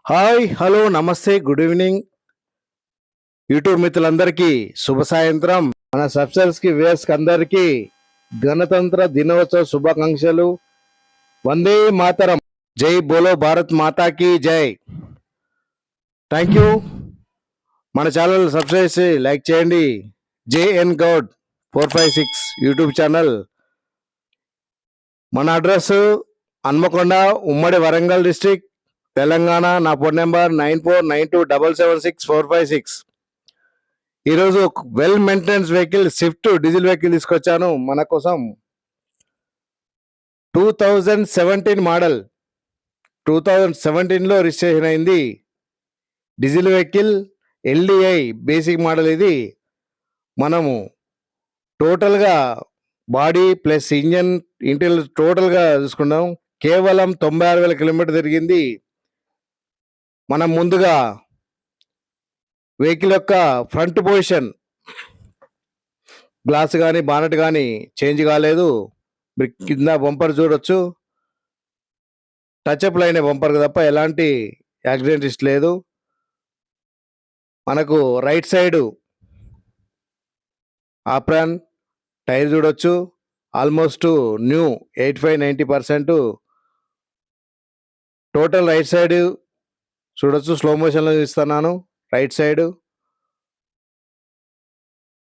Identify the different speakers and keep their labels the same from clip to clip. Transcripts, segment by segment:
Speaker 1: Hi hello నమస్తే good evening YouTube మిత్రులందరికీ శుభ సాయంత్రం. మన సబ్స్క్రైబర్స్ కి వ్యూయర్స్ కి అందరికీ గణతంత్ర దినోత్సవ శుభాకాంక్షలు. వందే మాతరం. జై బోలో భారత్ మాతాకి జై. Thank you. మన ఛానల్ సబ్స్క్రైబ్ చేసి లైక్ చేయండి. JN Goud 456 YouTube channel. మన అడ్రస్ హన్మకొండ, ఉమ్మడి వరంగల్ డిస్ట్రిక్ట్, తెలంగాణ. నా ఫోన్ నెంబర్ 9492776456. ఈరోజు well maintenance vehicle Swift diesel vehicle తీసుకొచ్చాను మన కోసం. 2017 మోడల్, 2017లో రిజిస్ట్రేషన్ అయింది. Diesel vehicle LDI basic model. ఇది మనము టోటల్గా బాడీ ప్లస్ ఇంజన్ ఇంటీరియర్ టోటల్గా చూసుకున్నాం. కేవలం 96,000 కిలోమీటర్ తిరిగింది. మనం ముందుగా వెహికల్ యొక్క ఫ్రంట్ పొజిషన్, గ్లాస్ కానీ బానెట్ కానీ చేంజ్ కాలేదు. మీరు కింద బంపర్ చూడొచ్చు, టచ్అప్ లైన్ బంపర్ తప్ప ఎలాంటి యాక్సిడెంట్ హిస్టరీ లేదు. మనకు రైట్ సైడ్ ఆప్రాన్ టైర్ చూడొచ్చు, almost new 85-90%. Total right side చూడొచ్చు, స్లో మోషన్లో ఇస్తున్నాను. రైట్ సైడ్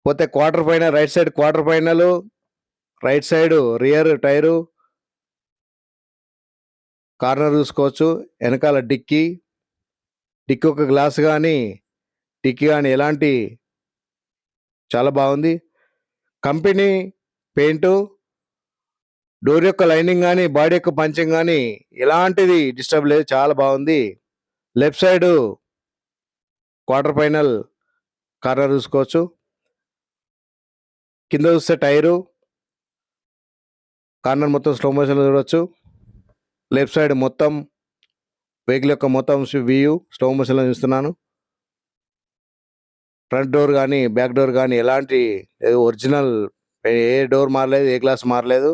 Speaker 1: పోతే క్వార్టర్ పైన, రైట్ సైడ్ క్వార్టర్ పైనలు, right side rear tyre, corner చూసుకోవచ్చు. వెనకాల డిక్కీ ఒక గ్లాస్ కానీ డిక్కీ కానీ ఎలాంటి చాలా బాగుంది. కంపెనీ పెయింటు, డోర్ యొక్క లైనింగ్ కానీ బాడీ యొక్క పంచింగ్ కానీ ఎలాంటిది డిస్టర్బ్ లేదు, చాలా బాగుంది. Left side quarter final corner చూసుకోవచ్చు. కింద చూస్తే టైరు, కార్నర్ మొత్తం స్లో మోషన్లో చూడవచ్చు. లెఫ్ట్ సైడ్ మొత్తం వెహికల్ యొక్క మొత్తం వ్యూ స్లో మోషన్లో చూస్తున్నాను. ఫ్రంట్ డోర్ కానీ బ్యాక్ డోర్ కానీ ఎలాంటి ఒరిజినల్, ఏ డోర్ మారలేదు, ఏ గ్లాస్ మారలేదు.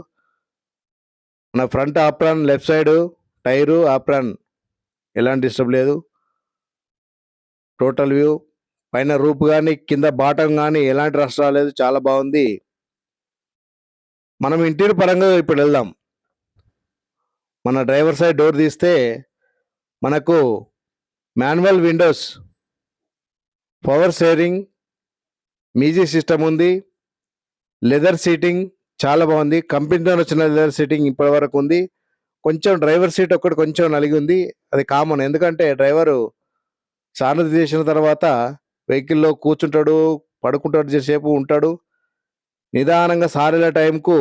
Speaker 1: మన front apron, left side tyre apron ఎలాంటి డిస్టర్బ్ లేదు. టోటల్ వ్యూ పైన రూప్ కానీ కింద బాటం కానీ ఎలాంటి రష్ రాలేదు, చాలా బాగుంది. మనం ఇంటీరియర్ పరంగా ఇప్పుడు వెళ్దాం. మన డ్రైవర్ సైడ్ డోర్ తీస్తే మనకు manual Windows, power steering, music system ఉంది. లెదర్ సీటింగ్ చాలా బాగుంది. కంపెనీతో వచ్చిన లెదర్ సీటింగ్ ఇప్పటి వరకు ఉంది. కొంచెం డ్రైవర్ సీట్ ఒక్కటి కొంచెం నలిగి ఉంది, అది కామన్. ఎందుకంటే డ్రైవరు సారథి చేసిన తర్వాత వెహికల్లో కూర్చుంటాడు, పడుకుంటాడు, చేసేపు ఉంటాడు. నిదానంగా సారేల టైంకు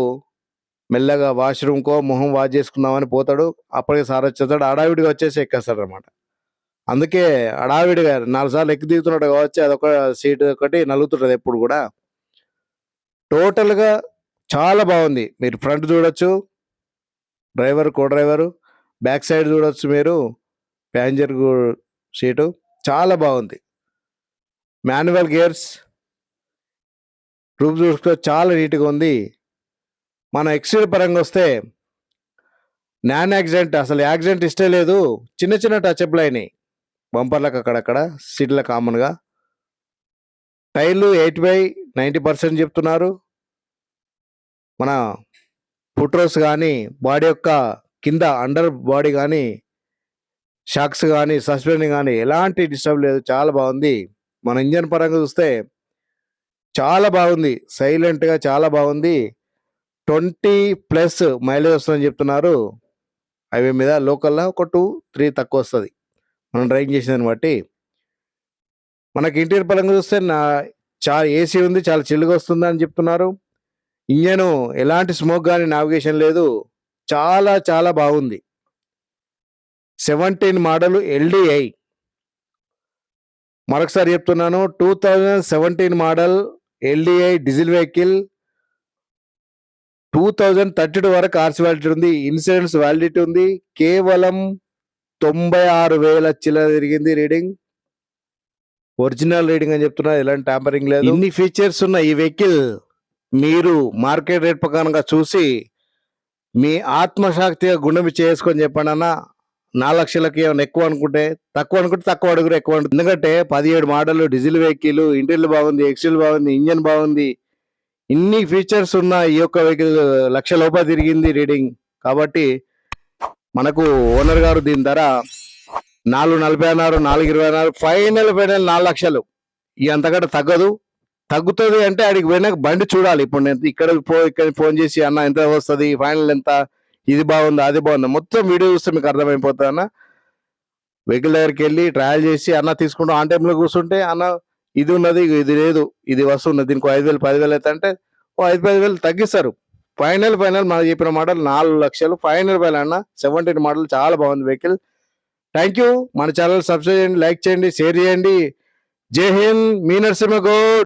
Speaker 1: మెల్లగా వాష్రూమ్కో మొహం వాష్ చేసుకుందామని పోతాడు. అప్పటికి సార్ వచ్చేస్తాడు, హడావిడిగా వచ్చేసి ఎక్కేస్తాడు అనమాట. అందుకే హడావిడిగా 4 సార్లు ఎక్కి దిగుతున్నాడు కావచ్చు, అదొక సీట్ ఒకటి నలుగుతుంటుంది ఎప్పుడు కూడా. టోటల్గా చాలా బాగుంది. మీరు ఫ్రంట్ చూడొచ్చు, డ్రైవర్ కో డ్రైవరు, బ్యాక్ సైడ్ చూడొచ్చు మీరు ప్యాసింజర్ సీటు, చాలా బాగుంది. మాన్యువల్ గేర్స్, రూప్ చూసుకో, చాలా నీట్గా ఉంది. మన ఎక్స్టీరియర్ పరంగా వస్తే నాన్ యాక్సిడెంట్, అసలు యాక్సిడెంట్ ఇష్టే లేదు. చిన్న చిన్న టచ్అప్లు అయినాయి బంపర్లకు అక్కడక్కడ, సీట్ల కామన్గా. టైర్లు 80-90% చెప్తున్నారు. మన ఫుట్రోస్ కానీ బాడీ యొక్క కింద అండర్ బాడీ కానీ షాక్స్ కానీ సస్పెన్షన్ కానీ ఎలాంటి డిస్టర్బ్ లేదు, చాలా బాగుంది. మన ఇంజన్ పరంగా చూస్తే చాలా బాగుంది, సైలెంట్గా చాలా బాగుంది. 20+ మైలేజ్ వస్తుందని చెప్తున్నారు హైవే మీద. లోకల్లో ఒక 2-3 తక్కువ వస్తుంది మనం డ్రైవింగ్ చేసేదాన్ని బట్టి. మనకి ఇంటీరియర్ పరంగా చూస్తే చాలా ఏసీ ఉంది, చాలా చిల్లుగా వస్తుంది అని చెప్తున్నారు. ఇంజను ఎలాంటి స్మోక్ కానీ నావిగేషన్ లేదు, చాలా చాలా బాగుంది. 17 మోడల్ ఎల్డిఐ. మరొకసారి చెప్తున్నాను, 2017 మోడల్ ఎల్డిఐ డీజిల్ వెహికల్. 2032 వరకు ఆర్సీ వ్యాలిడిటీ ఉంది, ఇన్సూరెన్స్ వ్యాలిడిటీ ఉంది. కేవలం 96,000 చిల్లర తిరిగింది రీడింగ్. ఒరిజినల్ రీడింగ్ అని చెప్తున్నా, ఎలాంటి ట్యాంపరింగ్ లేదు. ఇన్ని ఫీచర్స్ ఉన్న ఈ వెహికల్ మీరు మార్కెట్ రేట్ ప్రకారంగా చూసి మీ ఆత్మశక్తిగా గుండె చేసుకొని చెప్పండి అన్న. 4 లక్షలకి ఏమైనా ఎక్కువ అనుకుంటే తక్కువ అడుగురు, ఎక్కువ అడుగురు. ఎందుకంటే 17 మోడల్ డీజిల్ వెహికల్, ఇంటీరియర్ బాగుంది, ఎక్స్టీరియర్ బాగుంది, ఇంజన్ బాగుంది, ఇన్ని ఫీచర్స్ ఉన్న ఈ యొక్క వెహికల్ లక్ష లోపల తిరిగింది రీడింగ్. కాబట్టి మనకు ఓనర్ గారు దీని ధర 440 అన్నారు, 420 అన్నారు, ఫైనల్ 4 లక్షలు. ఈ అంతకంటే తగ్గుతుంది అంటే అడిగి పోయినాక బండి చూడాలి. ఇప్పుడు నేను ఇక్కడ ఫోన్ చేసి అన్న ఎంత వస్తుంది, ఫైనల్ ఎంత, ఇది బాగుందా అది బాగుందా మొత్తం వీడియో చూస్తే మీకు అర్థమైపోతుంది అన్న. వెహికల్ దగ్గరికి వెళ్ళి ట్రయల్ చేసి అన్న తీసుకుంటాం ఆన్ టైంలో కూర్చుంటే అన్న ఇది ఉన్నది ఇది లేదు ఇది వస్తున్నది దీనికి 5,000 10,000 అయితే అంటే 5,000 తగ్గిస్తారు. ఫైనల్ మనం చెప్పిన మోడల్ 4 లక్షలు ఫైనల్ అన్న. 17 మోడల్ చాలా బాగుంది వెహికల్. Thank you. మన ఛానల్ సబ్స్క్రైబ్ చేయండి, లైక్ చేయండి, షేర్ చేయండి. జై హింద్. మీ నరసింహ గౌడ్.